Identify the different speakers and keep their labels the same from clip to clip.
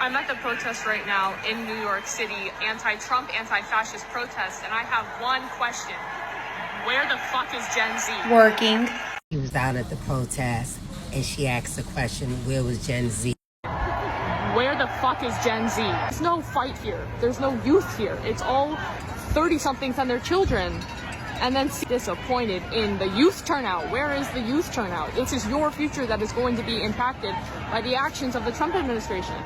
Speaker 1: I'm at the protest right now in New York City, anti-Trump, anti-fascist protest, and I have one question. Where the fuck is Gen Z?
Speaker 2: Working.
Speaker 3: She was out at the protest, and she asked the question, where was Gen Z?
Speaker 1: Where the fuck is Gen Z? There's no fight here. There's no youth here. It's all 30-somethings and their children. And then disappointed in the youth turnout. Where is the youth turnout? This is your future that is going to be impacted by the actions of the Trump administration.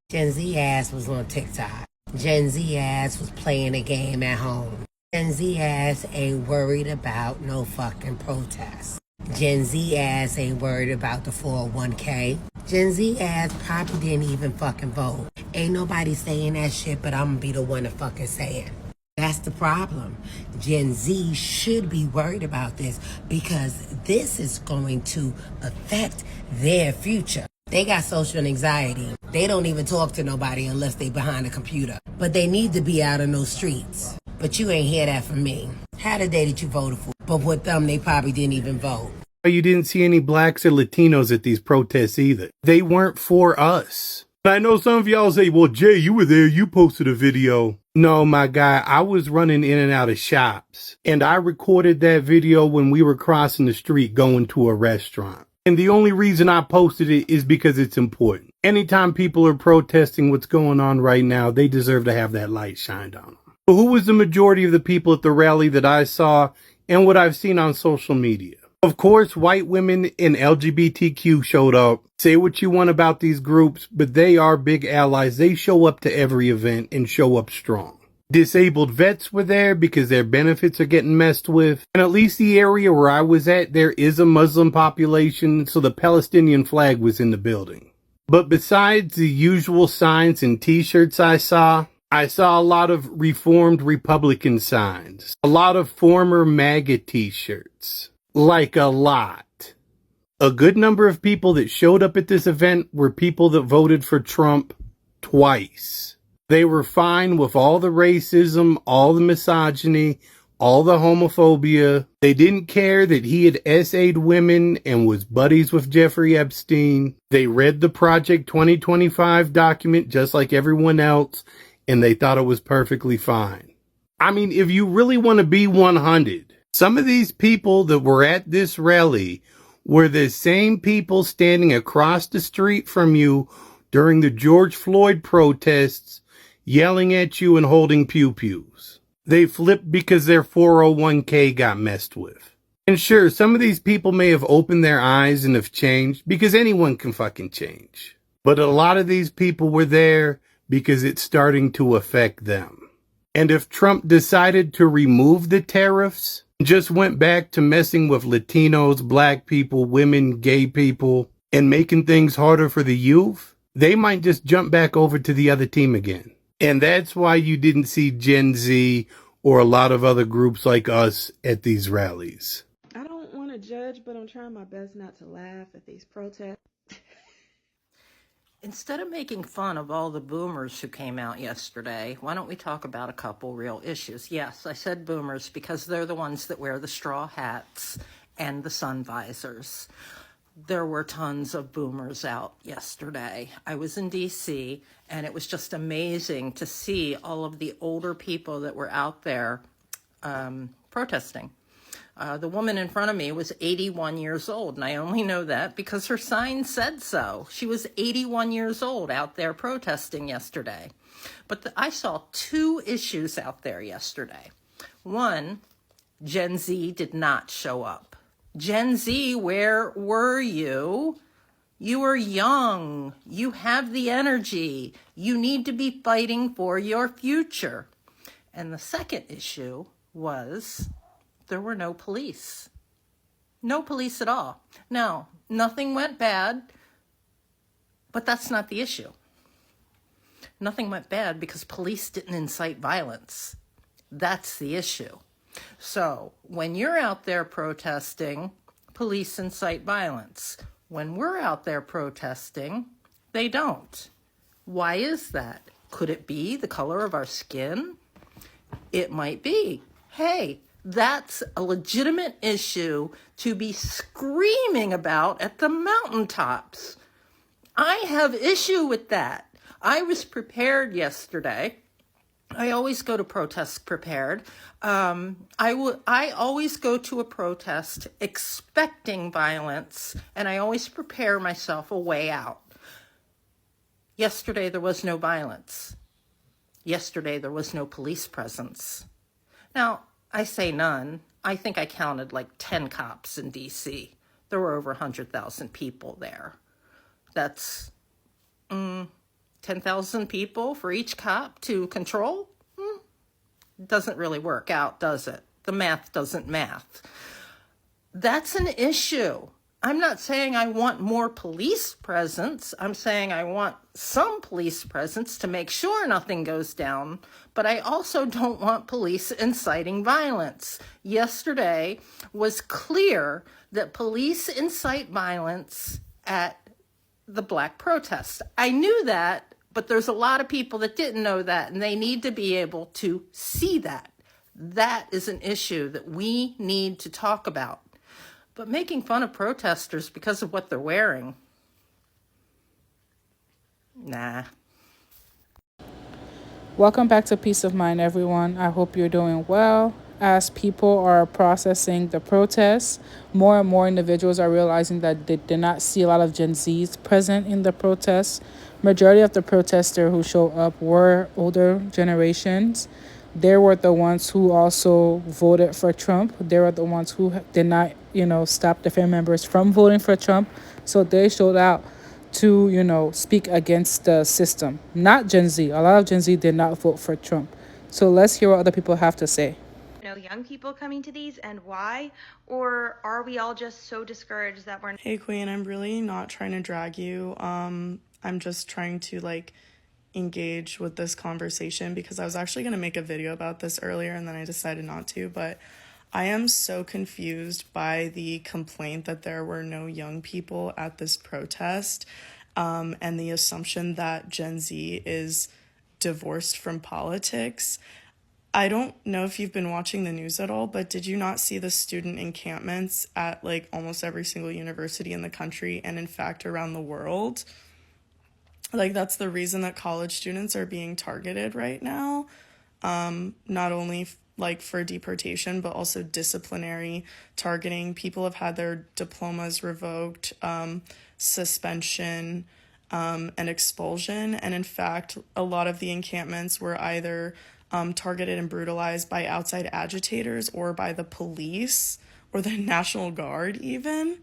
Speaker 3: Gen Z ass was on TikTok. Gen Z ass was playing a game at home. Gen Z ass ain't worried about no fucking protests. Gen Z ass ain't worried about the 401k. Gen Z ass probably didn't even fucking vote. Ain't nobody saying that shit, but I'm gonna be the one to fucking say it. That's the problem. Gen Z should be worried about this because this is going to affect their future. They got social anxiety. They don't even talk to nobody unless they behind a computer. But they need to be out in those streets. But you ain't hear that from me. How the day that you voted for? But with them, they probably didn't even vote.
Speaker 4: You didn't see any blacks or Latinos at these protests either. They weren't for us. I know some of y'all say, well, Jay, you were there. You posted a video. No, my guy, I was running in and out of shops. And I recorded that video when we were crossing the street going to a restaurant. And the only reason I posted it is because it's important. Anytime people are protesting what's going on right now, they deserve to have that light shined on them. But who was the majority of the people at the rally that I saw and what I've seen on social media? Of course, white women and LGBTQ showed up. Say what you want about these groups, but they are big allies. They show up to every event and show up strong. Disabled vets were there because their benefits are getting messed with. And at least the area where I was at, there is a Muslim population, so the Palestinian flag was in the building. But besides the usual signs and t-shirts I saw a lot of Reformed Republican signs, a lot of former MAGA t-shirts. Like a lot. A good number of people that showed up at this event were people that voted for Trump twice. They were fine with all the racism, all the misogyny, all the homophobia. They didn't care that he had essayed women and was buddies with Jeffrey Epstein. They read the Project 2025 document just like everyone else, and they thought it was perfectly fine. I mean, if you really want to be 100, some of these people that were at this rally were the same people standing across the street from you during the George Floyd protests, yelling at you and holding pew-pews. They flipped because their 401k got messed with. And sure, some of these people may have opened their eyes and have changed because anyone can fucking change. But a lot of these people were there because it's starting to affect them. And if Trump decided to remove the tariffs, just went back to messing with Latinos, black people, women, gay people, and making things harder for the youth, they might just jump back over to the other team again. And that's why you didn't see Gen Z or a lot of other groups like us at these rallies.
Speaker 5: I don't want to judge, but I'm trying my best not to laugh at these protests.
Speaker 2: Instead of making fun of all the boomers who came out yesterday, why don't we talk about a couple real issues? Yes, I said boomers because they're the ones that wear the straw hats and the sun visors. There were tons of boomers out yesterday. I was in D.C., and it was just amazing to see all of the older people that were out there protesting. The woman in front of me was 81 years old, and I only know that because her sign said so. She was 81 years old out there protesting yesterday. But I saw two issues out there yesterday. One, Gen Z did not show up. Gen Z, where were you? You are young. You have the energy. You need to be fighting for your future. And the second issue was there were no police. No police at all. Now, nothing went bad, but that's not the issue. Nothing went bad because police didn't incite violence. That's the issue. So when you're out there protesting, police incite violence. When we're out there protesting, they don't. Why is that? Could it be the color of our skin? It might be. Hey, that's a legitimate issue to be screaming about at the mountaintops. I have issue with that. I was prepared yesterday. I always go to protests prepared. I always go to a protest expecting violence, and I always prepare myself a way out. Yesterday, there was no violence. Yesterday, there was no police presence. Now, I say none. I think I counted like 10 cops in D.C. There were over 100,000 people there. That's 10,000 people for each cop to control? Doesn't really work out, does it? The math doesn't math. That's an issue. I'm not saying I want more police presence. I'm saying I want some police presence to make sure nothing goes down, but I also don't want police inciting violence. Yesterday was clear that police incite violence at the Black protest. I knew that, but there's a lot of people that didn't know that, and they need to be able to see that. That is an issue that we need to talk about. But making fun of protesters because of what they're wearing, nah.
Speaker 6: Welcome back to Peace of Mind, everyone. I hope you're doing well. As people are processing the protests, more and more individuals are realizing that they did not see a lot of Gen Zs present in the protests. Majority of the protesters who showed up were older generations. They were the ones who also voted for Trump. They were the ones who did not, stop the family members from voting for Trump. So they showed out to, speak against the system. Not Gen Z. A lot of Gen Z did not vote for Trump. So let's hear what other people have to say.
Speaker 7: Young people coming to these and why? Or are we all just so discouraged that we're...
Speaker 8: Hey, Queen, I'm really not trying to drag you. I'm just trying to, engage with this conversation because I was actually going to make a video about this earlier and then I decided not to, but I am so confused by the complaint that there were no young people at this protest, and the assumption that Gen Z is divorced from politics. I don't know if you've been watching the news at all, but did you not see the student encampments at almost every single university in the country and in fact around the world? That's the reason that college students are being targeted right now, not only for deportation, but also disciplinary targeting. People have had their diplomas revoked, suspension, and expulsion. And in fact, a lot of the encampments were either targeted and brutalized by outside agitators or by the police or the National Guard even.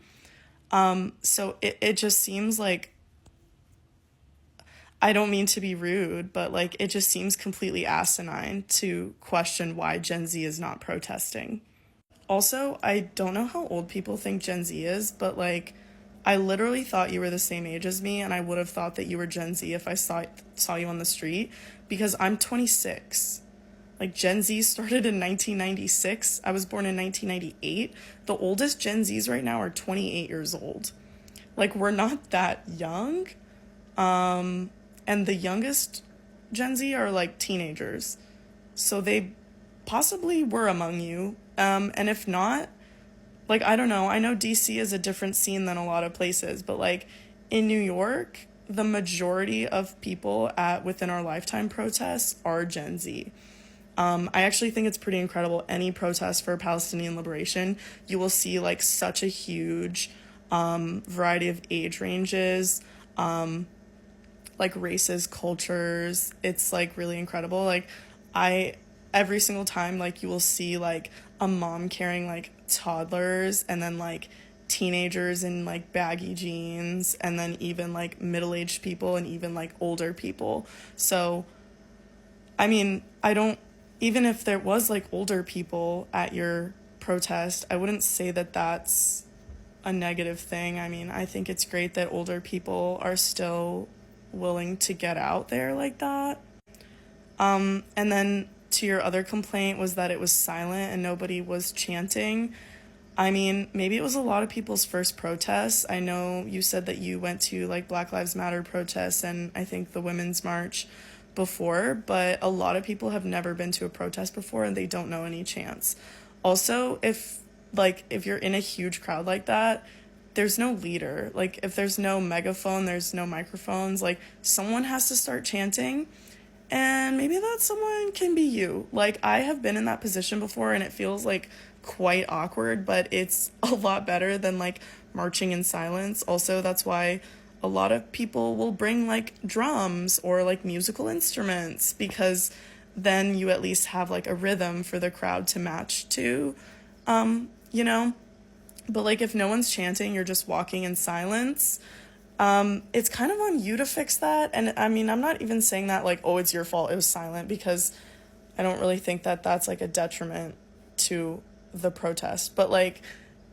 Speaker 8: So it just seems like, I don't mean to be rude, but it just seems completely asinine to question why Gen Z is not protesting. Also, I don't know how old people think Gen Z is, but I literally thought you were the same age as me, and I would have thought that you were Gen Z if I saw you on the street, because I'm 26. Gen Z started in 1996. I was born in 1998. The oldest Gen Zs right now are 28 years old. We're not that young. And the youngest Gen Z are teenagers. So they possibly were among you. And if not, I don't know. I know DC is a different scene than a lot of places, but in New York, the majority of people at Within Our Lifetime protests are Gen Z. I actually think it's pretty incredible. Any protest for Palestinian liberation, you will see such a huge variety of age ranges, races, cultures. It's really incredible. Every single time you will see a mom carrying toddlers, and then teenagers in baggy jeans, and then even middle-aged people and even older people. So I mean, even if there was older people at your protest, I wouldn't say that that's a negative thing. I mean, I think it's great that older people are still willing to get out there like that. And then to your other complaint was that it was silent and nobody was chanting. I mean, maybe it was a lot of people's first protests. I know you said that you went to Black Lives Matter protests and I think the Women's March before, but a lot of people have never been to a protest before and they don't know any chants. Also, if you're in a huge crowd like that, there's no leader. Like, if there's no megaphone, there's no microphones. Like, someone has to start chanting, and maybe that someone can be you. Like, I have been in that position before, and it feels like quite awkward, but it's a lot better than like marching in silence. Also, that's why a lot of people will bring like drums or like musical instruments, because then you at least have like a rhythm for the crowd to match to, you know? But like, if no one's chanting, you're just walking in silence, it's kind of on you to fix that. And I mean, I'm not even saying that like, oh, it's your fault it was silent, because I don't really think that that's like a detriment to the protest. But like,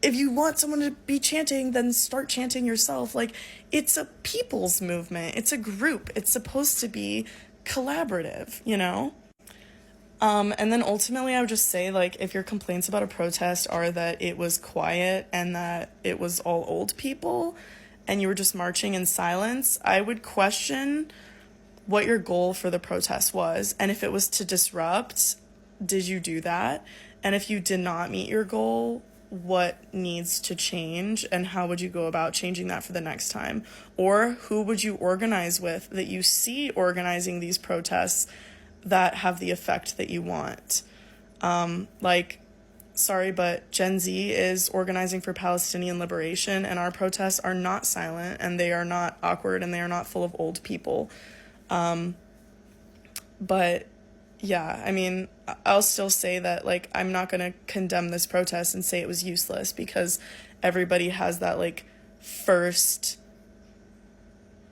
Speaker 8: if you want someone to be chanting, then start chanting yourself. Like, it's a people's movement. It's a group. It's supposed to be collaborative, you know? And then ultimately, I would just say, like, if your complaints about a protest are that it was quiet and that it was all old people and you were just marching in silence, I would question what your goal for the protest was. And if it was to disrupt, did you do that? And if you did not meet your goal, what needs to change, and how would you go about changing that for the next time? Or who would you organize with that you see organizing these protests that have the effect that you want? Like, sorry, but Gen Z is organizing for Palestinian liberation, and our protests are not silent, and they are not awkward, and they are not full of old people. But yeah, I mean, I'll still say that, like, I'm not going to condemn this protest and say it was useless, because everybody has that, like, first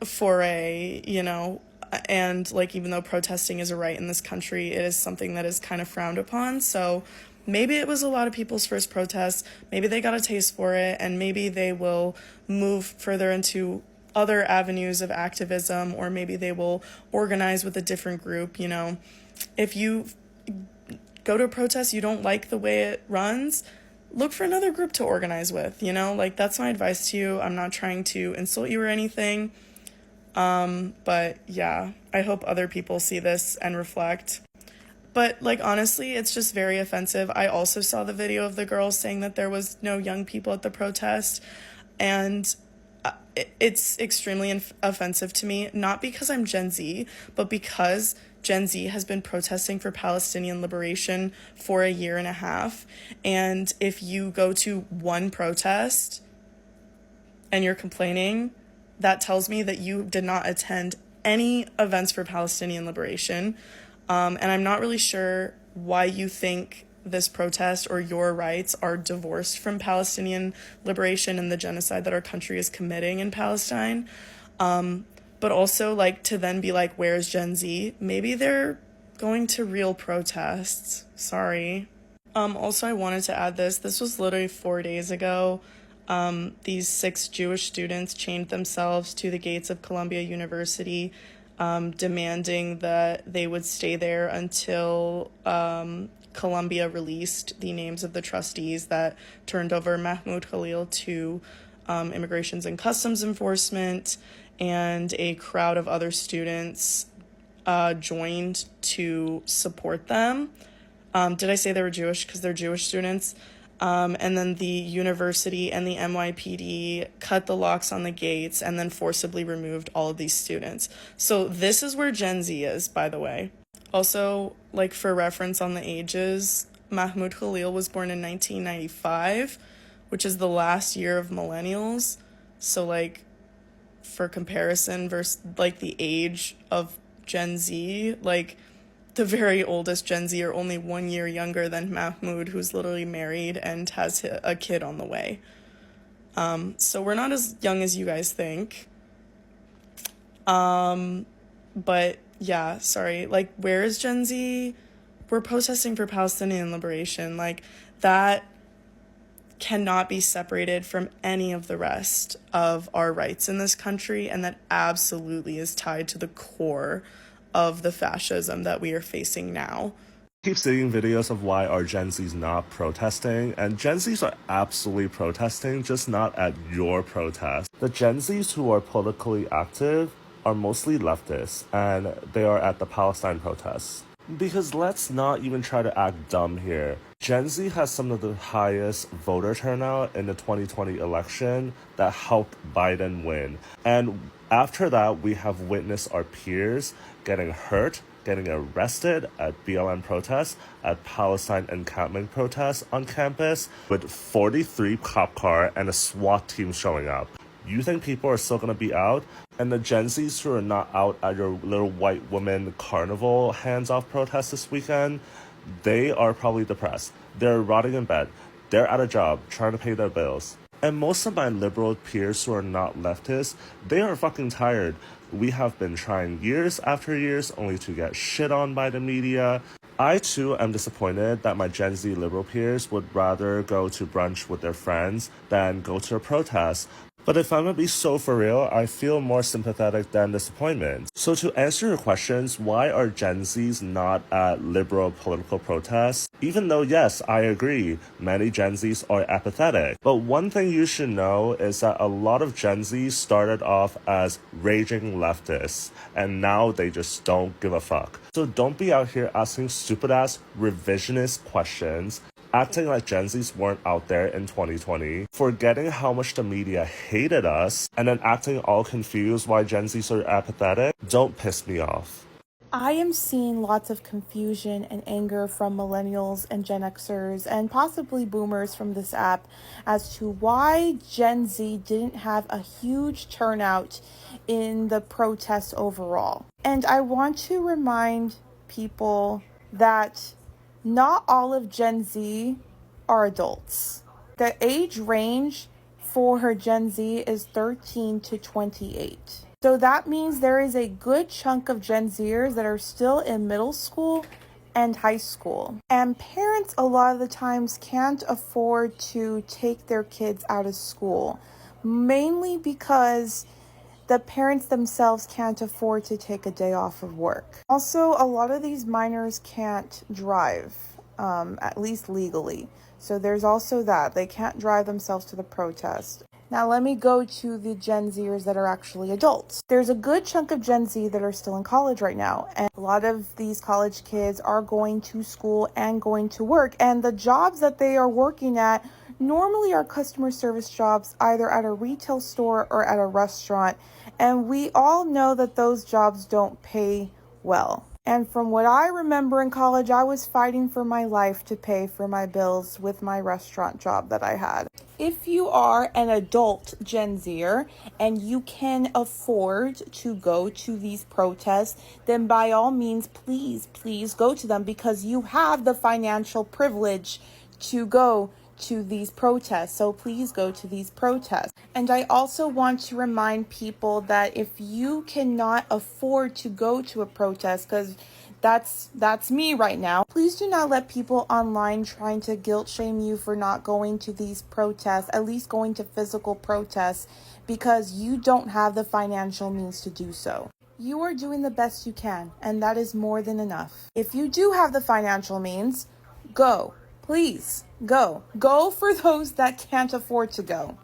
Speaker 8: foray, you know, and, like, even though protesting is a right in this country, it is something that is kind of frowned upon. So maybe it was a lot of people's first protest, maybe they got a taste for it, and maybe they will move further into other avenues of activism, or maybe they will organize with a different group, you know. If you go to a protest, you don't like the way it runs, look for another group to organize with, you know? Like, that's my advice to you. I'm not trying to insult you or anything. But yeah, I hope other people see this and reflect. But, like, honestly, it's just very offensive. I also saw the video of the girl saying that there was no young people at the protest, and it's extremely offensive to me, not because I'm Gen Z, but because Gen Z has been protesting for Palestinian liberation for a year and a half. And if you go to one protest and you're complaining, that tells me that you did not attend any events for Palestinian liberation. And I'm not really sure why you think this protest or your rights are divorced from Palestinian liberation and the genocide that our country is committing in Palestine. But also, like, to then be like, where's Gen Z? Maybe they're going to real protests. Sorry. Also, I wanted to add this. This was literally 4 days ago. These 6 Jewish students chained themselves to the gates of Columbia University, demanding that they would stay there until Columbia released the names of the trustees that turned over Mahmoud Khalil to Immigrations and Customs Enforcement, and a crowd of other students joined to support them. Did I say they were Jewish? Because they're Jewish students. And then the university and the NYPD cut the locks on the gates and then forcibly removed all of these students. So this is where Gen Z is, by the way. Also, like, for reference on the ages, Mahmoud Khalil was born in 1995, which is the last year of millennials. So, like, for comparison versus, like, the age of Gen Z, like, the very oldest Gen Z are only 1 year younger than Mahmoud, who's literally married and has a kid on the way. So we're not as young as you guys think. But yeah, sorry. Like, where is Gen Z? We're protesting for Palestinian liberation. Like, that cannot be separated from any of the rest of our rights in this country, and that absolutely is tied to the core of the fascism that we are facing now.
Speaker 9: Keep seeing videos of why are Gen Zs not protesting, and Gen Zs are absolutely protesting, just not at your protest. The Gen Zs who are politically active are mostly leftists, and they are at the Palestine protests. Because let's not even try to act dumb here. Gen Z has some of the highest voter turnout in the 2020 election that helped Biden win. And after that, we have witnessed our peers getting hurt, getting arrested at BLM protests, at Palestine encampment protests on campus, with 43 cop car and a SWAT team showing up. You think people are still going to be out? And the Gen Zs who are not out at your little white woman carnival hands-off protest this weekend, they are probably depressed. They're rotting in bed. They're at a job, trying to pay their bills. And most of my liberal peers who are not leftists, they are fucking tired. We have been trying years after years only to get shit on by the media. I too am disappointed that my Gen Z liberal peers would rather go to brunch with their friends than go to a protest. But if I'm gonna be so for real, I feel more sympathetic than disappointment. So to answer your questions, why are Gen Zs not at liberal political protests? Even though, yes, I agree, many Gen Zs are apathetic. But one thing you should know is that a lot of Gen Zs started off as raging leftists, and now they just don't give a fuck. So don't be out here asking stupid-ass revisionist questions, acting like Gen Zs weren't out there in 2020, forgetting how much the media hated us, and then acting all confused why Gen Zs are apathetic. Don't piss me off.
Speaker 10: I am seeing lots of confusion and anger from millennials and Gen Xers and possibly boomers from this app as to why Gen Z didn't have a huge turnout in the protests overall. And I want to remind people that not all of Gen Z are adults. The age range for her Gen Z is 13 to 28. So that means there is a good chunk of Gen Zers that are still in middle school and high school. And parents a lot of the times can't afford to take their kids out of school, mainly because the parents themselves can't afford to take a day off of work. Also, a lot of these minors can't drive, at least legally. So there's also that. They can't drive themselves to the protest. Now let me go to the Gen Zers that are actually adults. There's a good chunk of Gen Z that are still in college right now. And a lot of these college kids are going to school and going to work. And the jobs that they are working at normally are customer service jobs, either at a retail store or at a restaurant. And we all know that those jobs don't pay well. And from what I remember in college, I was fighting for my life to pay for my bills with my restaurant job that I had. If you are an adult Gen Zer and you can afford to go to these protests, then by all means, please go to them because you have the financial privilege to go to these protests. So please go to these protests. And I also want to remind people that if you cannot afford to go to a protest, because that's me right now, please do not let people online trying to guilt shame you for not going to these protests, at least going to physical protests, because you don't have the financial means to do so. You are doing the best you can, and that is more than enough. If you do have the financial means, go. Please, go. Go for those that can't afford to go.